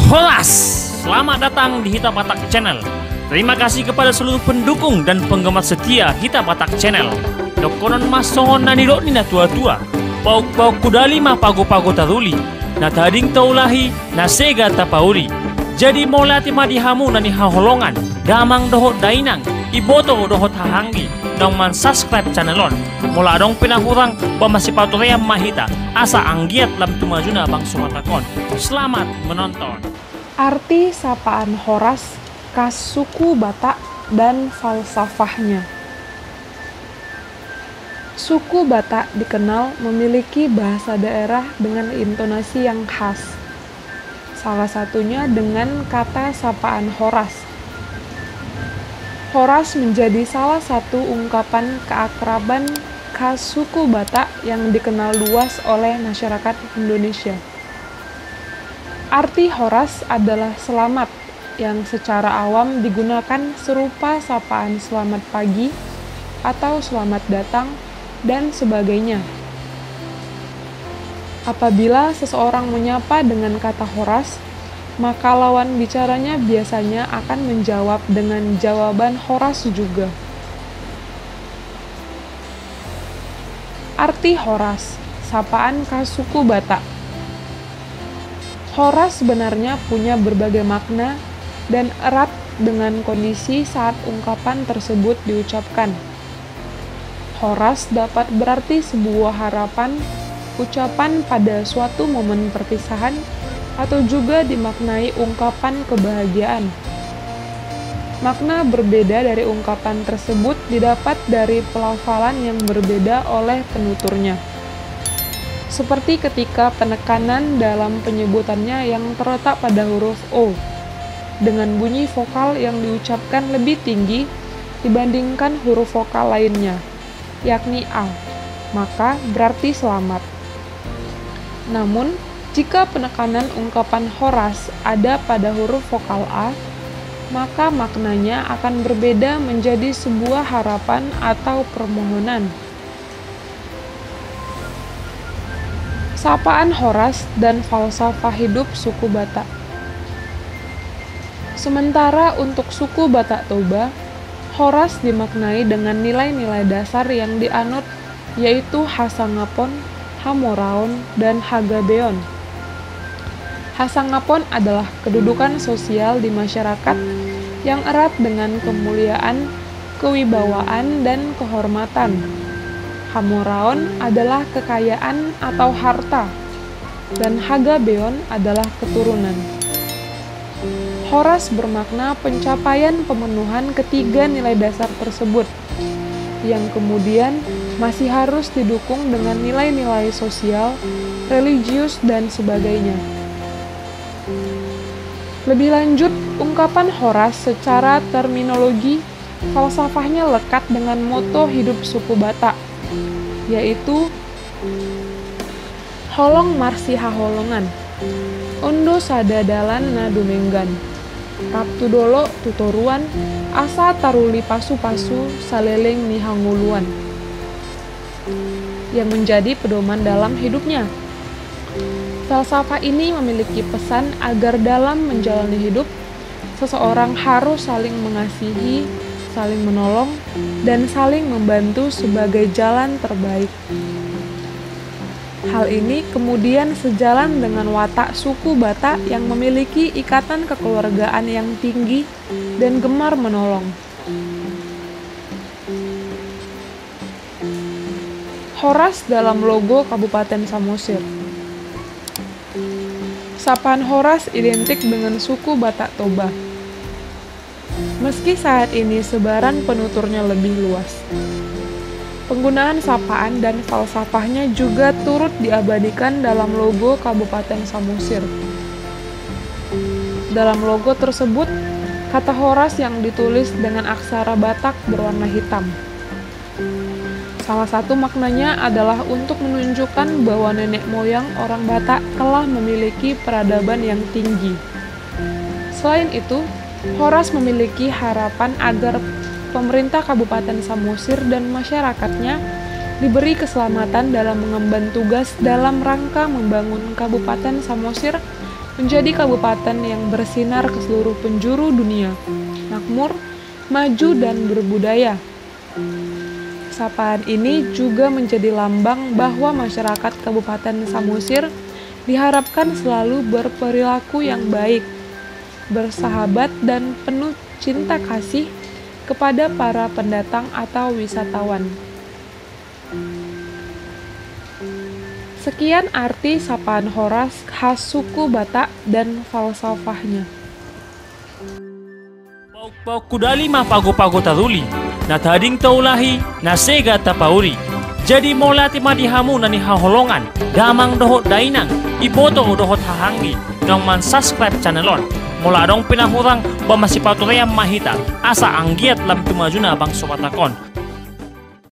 Holas, selamat datang di Hita Batak Channel. Terima kasih kepada seluruh pendukung dan penggemar setia Hita Batak Channel. Dokonon masongon na nilok ni na tua-tua, pauk-pauk kudali ma pago-pago taruli, na tading taulahi na sega tapauri. Jadi molati madihamu na ni haholongan, damang dohot dainang, iboto dohot hahanggi, dong man subscribe channelon. Mula dong pinahurang pamasipatuream mahita, asa anggiat lam tumajuna bang sumatakon. Selamat menonton. Arti sapaan Horas, khas suku Batak, dan falsafahnya. Suku Batak dikenal memiliki bahasa daerah dengan intonasi yang khas. Salah satunya dengan kata sapaan Horas. Horas menjadi salah satu ungkapan keakraban khas suku Batak yang dikenal luas oleh masyarakat Indonesia. Arti Horas adalah selamat, yang secara awam digunakan serupa sapaan selamat pagi atau selamat datang dan sebagainya. Apabila seseorang menyapa dengan kata Horas, maka lawan bicaranya biasanya akan menjawab dengan jawaban Horas juga. Arti Horas, sapaan khas suku Batak. Horas sebenarnya punya berbagai makna dan erat dengan kondisi saat ungkapan tersebut diucapkan. Horas dapat berarti sebuah harapan, ucapan pada suatu momen perpisahan, atau juga dimaknai ungkapan kebahagiaan. Makna berbeda dari ungkapan tersebut didapat dari pelafalan yang berbeda oleh penuturnya. Seperti ketika penekanan dalam penyebutannya yang terletak pada huruf O, dengan bunyi vokal yang diucapkan lebih tinggi dibandingkan huruf vokal lainnya, yakni A, maka berarti selamat. Namun, jika penekanan ungkapan Horas ada pada huruf vokal A, maka maknanya akan berbeda menjadi sebuah harapan atau permohonan. Sapaan Horas dan falsafah hidup suku Batak. Sementara untuk suku Batak Toba, Horas dimaknai dengan nilai-nilai dasar yang dianut, yaitu Hasangapon, Hamoraon, dan Hagabeon. Hasangapon adalah kedudukan sosial di masyarakat yang erat dengan kemuliaan, kewibawaan, dan kehormatan. Hamoraon adalah kekayaan atau harta, dan Hagabeon adalah keturunan. Horas bermakna pencapaian pemenuhan ketiga nilai dasar tersebut, yang kemudian masih harus didukung dengan nilai-nilai sosial, religius, dan sebagainya. Lebih lanjut, ungkapan Horas secara terminologi, falsafahnya lekat dengan moto hidup suku Batak, yaitu Holong marsi haholongan, Ondo sadadalan na dumenggan, Raptu dolo tutoruan, asa taruli pasu-pasu saleleng ni hanguluan, yang menjadi pedoman dalam hidupnya. Falsafah ini memiliki pesan agar dalam menjalani hidup, seseorang harus saling mengasihi, saling menolong, dan saling membantu sebagai jalan terbaik. Hal ini kemudian sejalan dengan watak suku Batak yang memiliki ikatan kekeluargaan yang tinggi dan gemar menolong. Horas dalam logo Kabupaten Samosir. Sapaan Horas identik dengan suku Batak Toba. Meski saat ini sebaran penuturnya lebih luas, penggunaan sapaan dan falsafahnya juga turut diabadikan dalam logo Kabupaten Samosir. Dalam logo tersebut, kata Horas yang ditulis dengan aksara Batak berwarna hitam. Salah satu maknanya adalah untuk menunjukkan bahwa nenek moyang orang Batak telah memiliki peradaban yang tinggi. Selain itu, Horas memiliki harapan agar pemerintah Kabupaten Samosir dan masyarakatnya diberi keselamatan dalam mengemban tugas dalam rangka membangun Kabupaten Samosir menjadi kabupaten yang bersinar ke seluruh penjuru dunia, makmur, maju, dan berbudaya. Sapaan ini juga menjadi lambang bahwa masyarakat Kabupaten Samosir diharapkan selalu berperilaku yang baik, bersahabat, dan penuh cinta kasih kepada para pendatang atau wisatawan. Sekian arti sapaan Horas khas suku Batak dan falsafahnya. Pauk-pauk kudali mah pago-pago taduli, na tading taulahi, na sega tapauri. Jadi molati madihamu nani haholongan, damang dohot dainang, iboto dohot hahanggi, nang man subscribe channelon. Mula dong pinahurang ba masipatulayang mahita, asa anggiat lam tumajuna bang sopatakon.